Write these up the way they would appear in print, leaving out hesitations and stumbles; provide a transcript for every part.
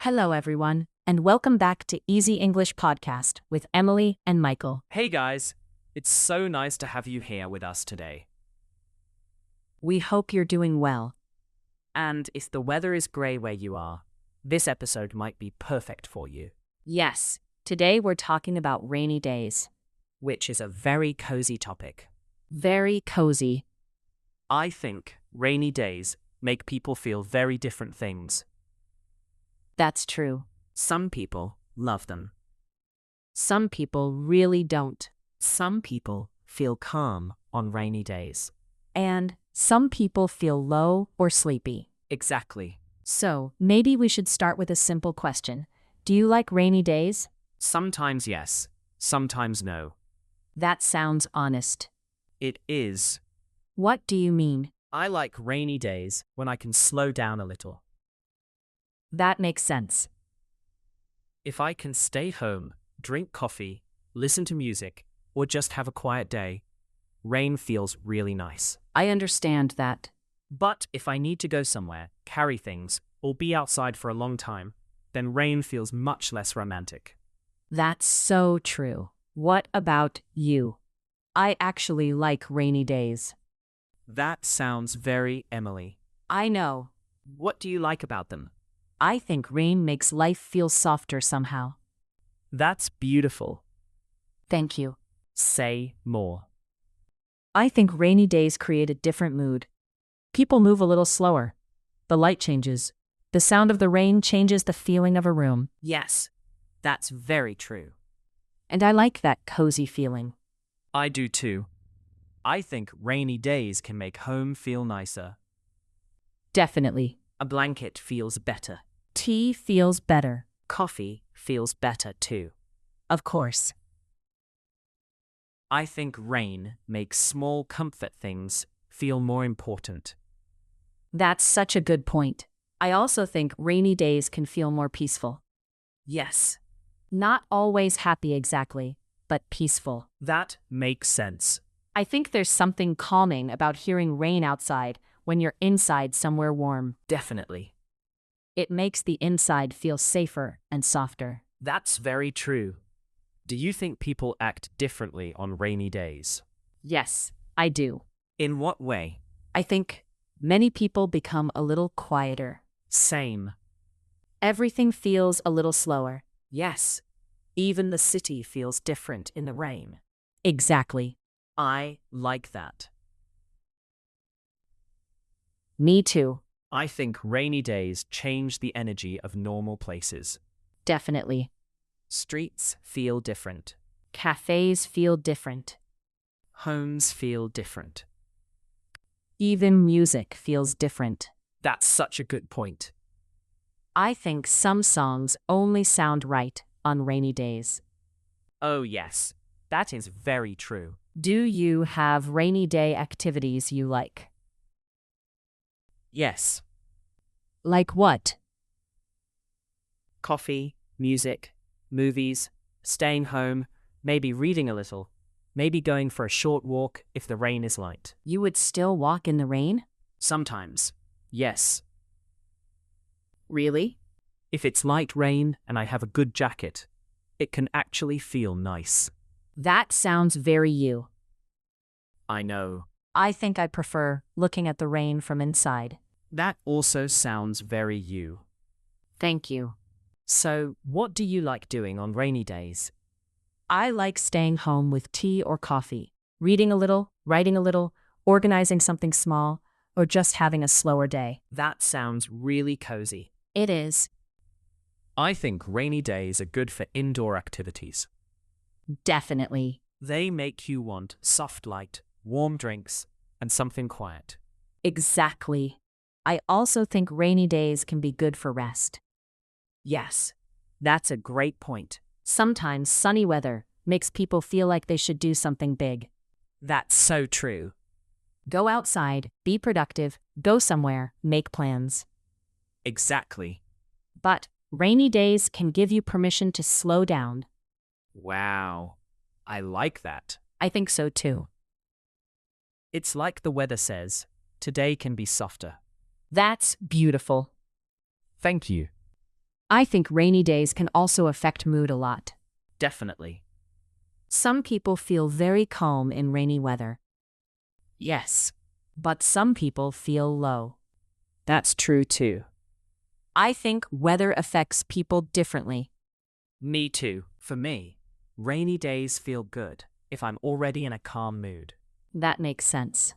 Hello, everyone, and welcome back to Easy English Podcast with Emily and Michael. Hey guys, it's so nice to have you here with us today. We hope you're doing well. And if the weather is grey where you are, this episode might be perfect for you, Yes, today we're talking about rainy days. which is a very cozy topic. Very cozy. I think rainy days make people feel very different things. That's true. Some people love them. Some people really don't. Some people feel calm on rainy days. And some people feel low or sleepy. Exactly. So, maybe we should start with a simple question. Do you like rainy days? Sometimes yes, sometimes no. That sounds honest. It is. What do you mean? I like rainy days when I can slow down a little. That makes sense. If I can stay home, drink coffee, listen to music, or just have a quiet day, rain feels really nice. I understand that. But if I need to go somewhere, carry things, or be outside for a long time, then rain feels much less romantic. That's so true. What about you? I actually like rainy days. That sounds very Emily. I know. What do you like about them? I think rain makes life feel softer somehow. That's beautiful. Thank you. Say more. I think rainy days create a different mood. People move a little slower. The light changes. The sound of the rain changes the feeling of a room. Yes, that's very true. And I like that cozy feeling. I do too. I think rainy days can make home feel nicer. Definitely. A blanket feels better. Tea feels better. Coffee feels better too. Of course. I think rain makes small comfort things feel more important. That's such a good point. I also think rainy days can feel more peaceful. Yes, Not always happy exactly, but peaceful. that makes sense. I think there's something calming about hearing rain outside when you're inside somewhere warm. Definitely. It makes the inside feel safer and softer. That's very true. Do you think people act differently on rainy days? Yes, I do. In what way? I think many people become a little quieter. Same. Everything feels a little slower. Yes. Even the city feels different in the rain. Exactly. I like that. Me too. I think rainy days change the energy of normal places. Definitely. Streets feel different. Cafes feel different. Homes feel different. Even music feels different. That's such a good point. I think some songs only sound right on rainy days. Oh, yes. That is very true. Do you have rainy day activities you like? Yes. Like what? Coffee, music, movies, staying home, maybe reading a little, maybe going for a short walk if the rain is light. You would still walk in the rain? Sometimes. Yes. Really? If it's light rain and I have a good jacket, it can actually feel nice. That sounds very you. I know. I think I prefer looking at the rain from inside. That also sounds very you. Thank you. So, what do you like doing on rainy days? I like staying home with tea or coffee, reading a little, writing a little, organizing something small, or just having a slower day. That sounds really cozy. It is. I think rainy days are good for indoor activities. Definitely. They make you want soft light, warm drinks, and something quiet. Exactly. I also think rainy days can be good for rest. Yes, that's a great point. Sometimes sunny weather makes people feel like they should do something big. That's so true. Go outside, be productive, go somewhere, make plans. Exactly. But rainy days can give you permission to slow down. Wow. I like that. I think so too. It's like the weather says, today can be softer. That's beautiful. Thank you. I think rainy days can also affect mood a lot. Definitely. Some people feel very calm in rainy weather, Yes, but some people feel low. that's true too. I think weather affects people differently. Me too. For me, rainy days feel good if I'm already in a calm mood. That makes sense.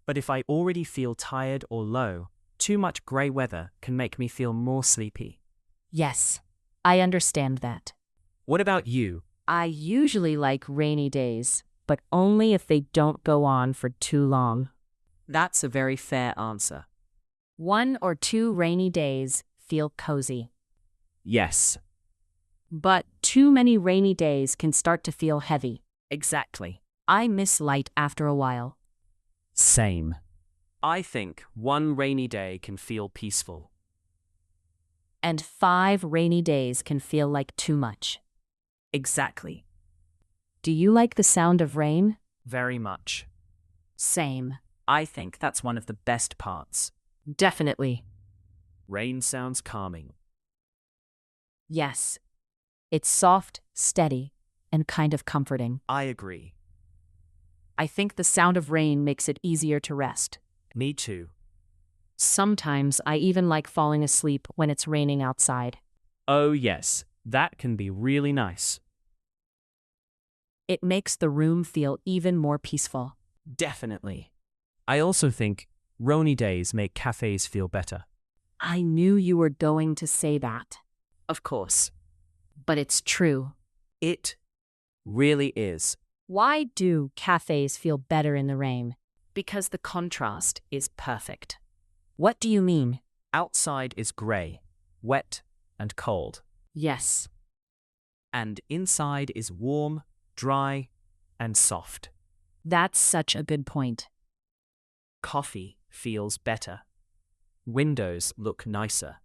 But if I already feel tired or low, too much grey weather can make me feel more sleepy. Yes, I understand that. What about you? I usually like rainy days, but only if they don't go on for too long. That's a very fair answer. 1 or 2 rainy days feel cozy, Yes, but too many rainy days can start to feel heavy. exactly. I miss light after a while. Same. I think one rainy day can feel peaceful. And 5 rainy days can feel like too much. Exactly. Do you like the sound of rain? Very much. Same. I think that's one of the best parts. Definitely. Rain sounds calming. Yes. It's soft, steady, and kind of comforting. I agree. I think the sound of rain makes it easier to rest. Me too. Sometimes I even like falling asleep when it's raining outside. Oh yes, that can be really nice. It makes the room feel even more peaceful. Definitely. I also think rainy days make cafes feel better. I knew you were going to say that, Of course. but it's true. It really is. Why do cafes feel better in the rain? Because the contrast is perfect. What do you mean? Outside is grey, wet, and cold. Yes. And inside is warm, dry, and soft. That's such a good point. Coffee feels better. Windows look nicer.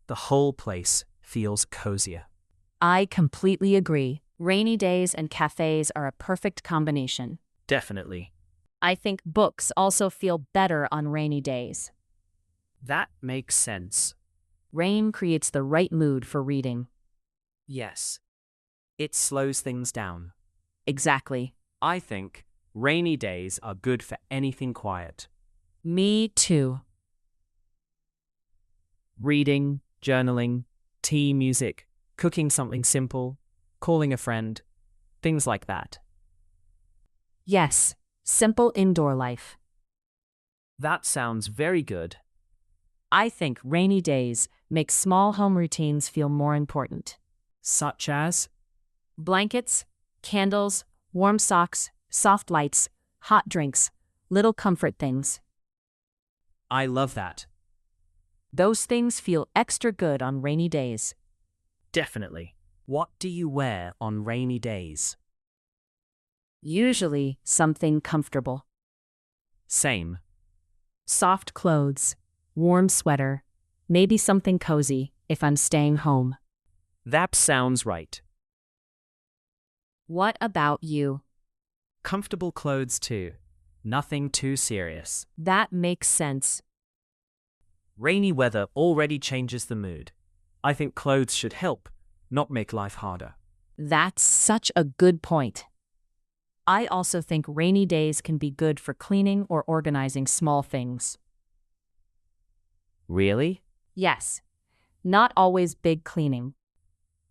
The whole place feels cozier. I completely agree. Rainy days and cafes are a perfect combination. Definitely. I think books also feel better on rainy days. That makes sense. Rain creates the right mood for reading. Yes. It slows things down. Exactly. I think rainy days are good for anything quiet. Me too. Reading, journaling, tea, music, cooking something simple, calling a friend, things like that. Yes, simple indoor life. That sounds very good. I think rainy days make small home routines feel more important. Such as? Blankets, candles, warm socks, soft lights, hot drinks, little comfort things. I love that. Those things feel extra good on rainy days. Definitely. What do you wear on rainy days? Usually something comfortable. Same. Soft clothes, warm sweater, maybe something cozy if I'm staying home. That sounds right. What about you? Comfortable clothes too. Nothing too serious. That makes sense. Rainy weather already changes the mood. I think clothes should help, not make life harder. That's such a good point. I also think rainy days can be good for cleaning or organizing small things. Really? Yes, not always big cleaning,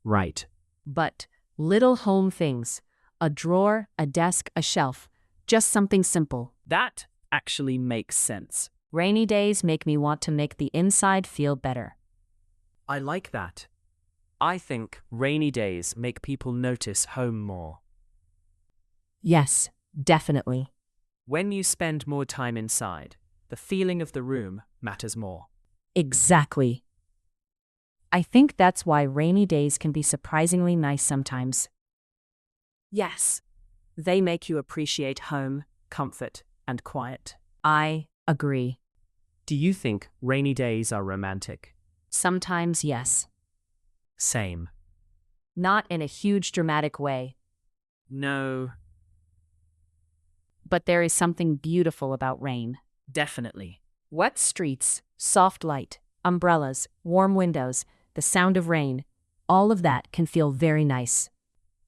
Right. but little home things. A drawer, a desk, a shelf. Just something simple. That actually makes sense. Rainy days make me want to make the inside feel better. I like that. I think rainy days make people notice home more. Yes, definitely. When you spend more time inside, the feeling of the room matters more. Exactly. I think that's why rainy days can be surprisingly nice sometimes. Yes. They make you appreciate home, comfort, and quiet. I agree. Do you think rainy days are romantic? Sometimes, yes. Same. Not in a huge dramatic way, No, but there is something beautiful about rain. definitely. Wet streets, soft light, umbrellas, warm windows. the sound of rain, all of that can feel very nice.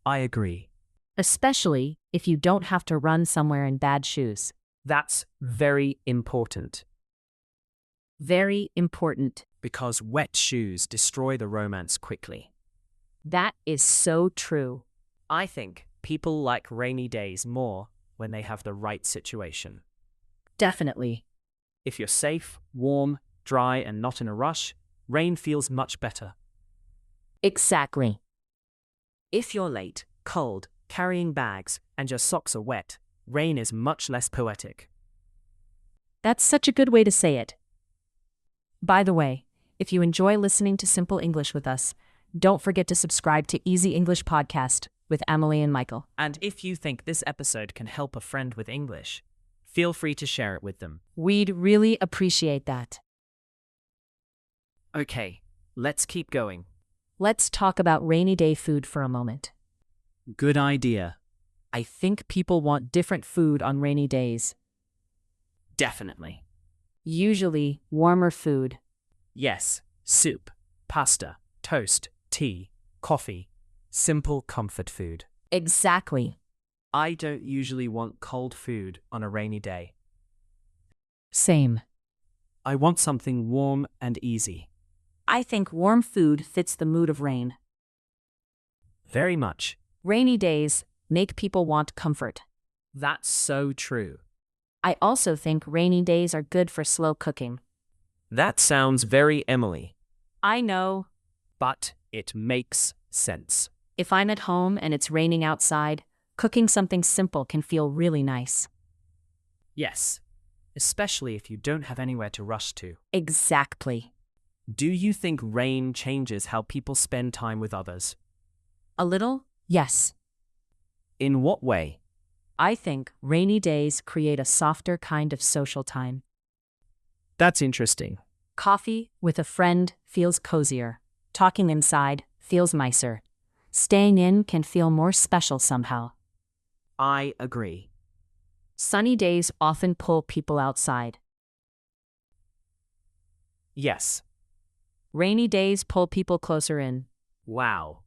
I agree. Especially if you don't have to run somewhere in bad shoes. That's very important Very important. because wet shoes destroy the romance quickly. That is so true. I think people like rainy days more when they have the right situation. Definitely. If you're safe, warm, dry, and not in a rush, rain feels much better. Exactly. If you're late, cold, carrying bags, and your socks are wet, rain is much less poetic. That's such a good way to say it. By the way, if you enjoy listening to Simple English with us, don't forget to subscribe to Easy English Podcast with Emily and Michael. And if you think this episode can help a friend with English, feel free to share it with them. We'd really appreciate that. Okay, let's keep going. Let's talk about rainy day food for a moment. Good idea. I think people want different food on rainy days. Definitely. Usually, warmer food. Yes, soup, pasta, toast, tea, coffee, simple comfort food. Exactly. I don't usually want cold food on a rainy day. Same. I want something warm and easy. I think warm food fits the mood of rain. Very much. Rainy days make people want comfort. That's so true. I also think rainy days are good for slow cooking. That sounds very Emily, I know. but it makes sense. If I'm at home and it's raining outside, cooking something simple can feel really nice. Yes, especially if you don't have anywhere to rush to. Exactly. Do you think rain changes how people spend time with others? A little? Yes. In what way? I think rainy days create a softer kind of social time. That's interesting. Coffee with a friend feels cozier. Talking inside feels nicer. Staying in can feel more special somehow. I agree. Sunny days often pull people outside. Yes. Rainy days pull people closer in. Wow.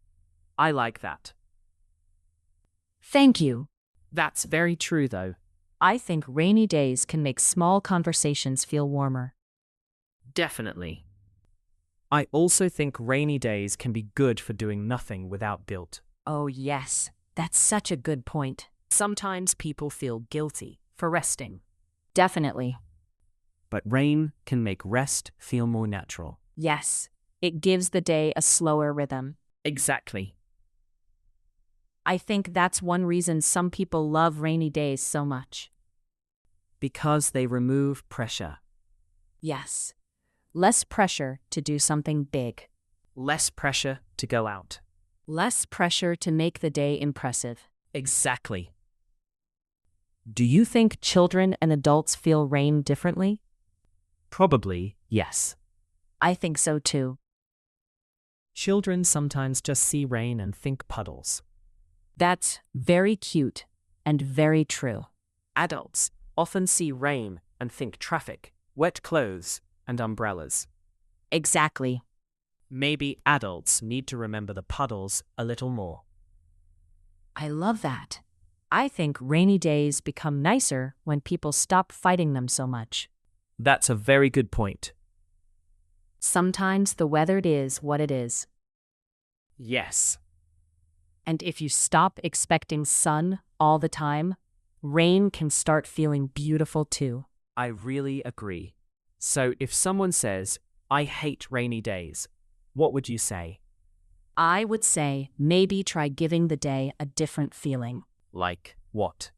I like that. Thank you. That's very true, though. I think rainy days can make small conversations feel warmer. Definitely. I also think rainy days can be good for doing nothing without guilt. Oh, yes. That's such a good point. Sometimes people feel guilty for resting, Definitely. but rain can make rest feel more natural. Yes. It gives the day a slower rhythm. Exactly. I think that's one reason some people love rainy days so much. Because they remove pressure. Yes. Less pressure to do something big. Less pressure to go out. Less pressure to make the day impressive. Exactly. Do you think children and adults feel rain differently? Probably yes. I think so too. Children sometimes just see rain and think puddles. That's very cute and very true. Adults often see rain and think traffic, wet clothes, and umbrellas. Exactly. Maybe adults need to remember the puddles a little more. I love that. I think rainy days become nicer when people stop fighting them so much. That's a very good point. Sometimes the weather is what it is. Yes. And if you stop expecting sun all the time, rain can start feeling beautiful too. I really agree. So if someone says, I hate rainy days, what would you say? I would say maybe try giving the day a different feeling. Like what?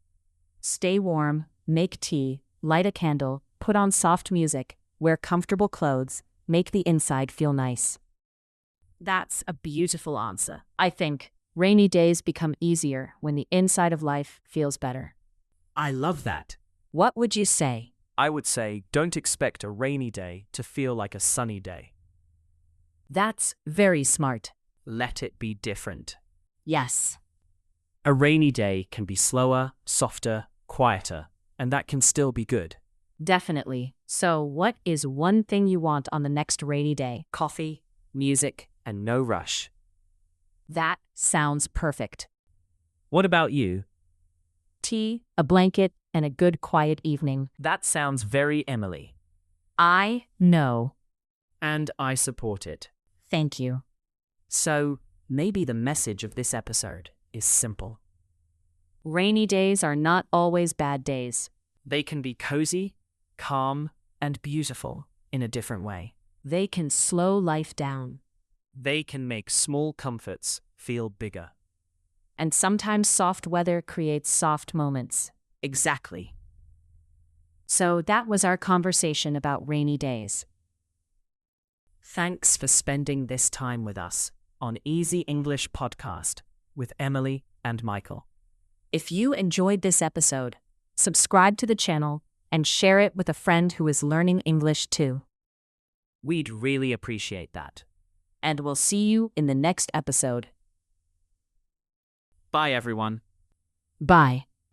Stay warm, make tea, light a candle, put on soft music, wear comfortable clothes, make the inside feel nice. That's a beautiful answer. I think rainy days become easier when the inside of life feels better. I love that. What would you say? I would say don't expect a rainy day to feel like a sunny day. That's very smart. Let it be different. Yes. A rainy day can be slower, softer, quieter, and that can still be good. Definitely. So, what is one thing you want on the next rainy day? Coffee, music, and no rush. That sounds perfect. What about you? Tea, a blanket, and a good quiet evening. That sounds very Emily. I know. And I support it. Thank you. So, maybe the message of this episode is simple. Rainy days are not always bad days. They can be cozy, calm, and beautiful in a different way. They can slow life down. They can make small comforts feel bigger. And sometimes soft weather creates soft moments. Exactly. So that was our conversation about rainy days. Thanks for spending this time with us on Easy English Podcast with Emily and Michael. If you enjoyed this episode, subscribe to the channel and share it with a friend who is learning English too. We'd really appreciate that. And we'll see you in the next episode. Bye, everyone. Bye.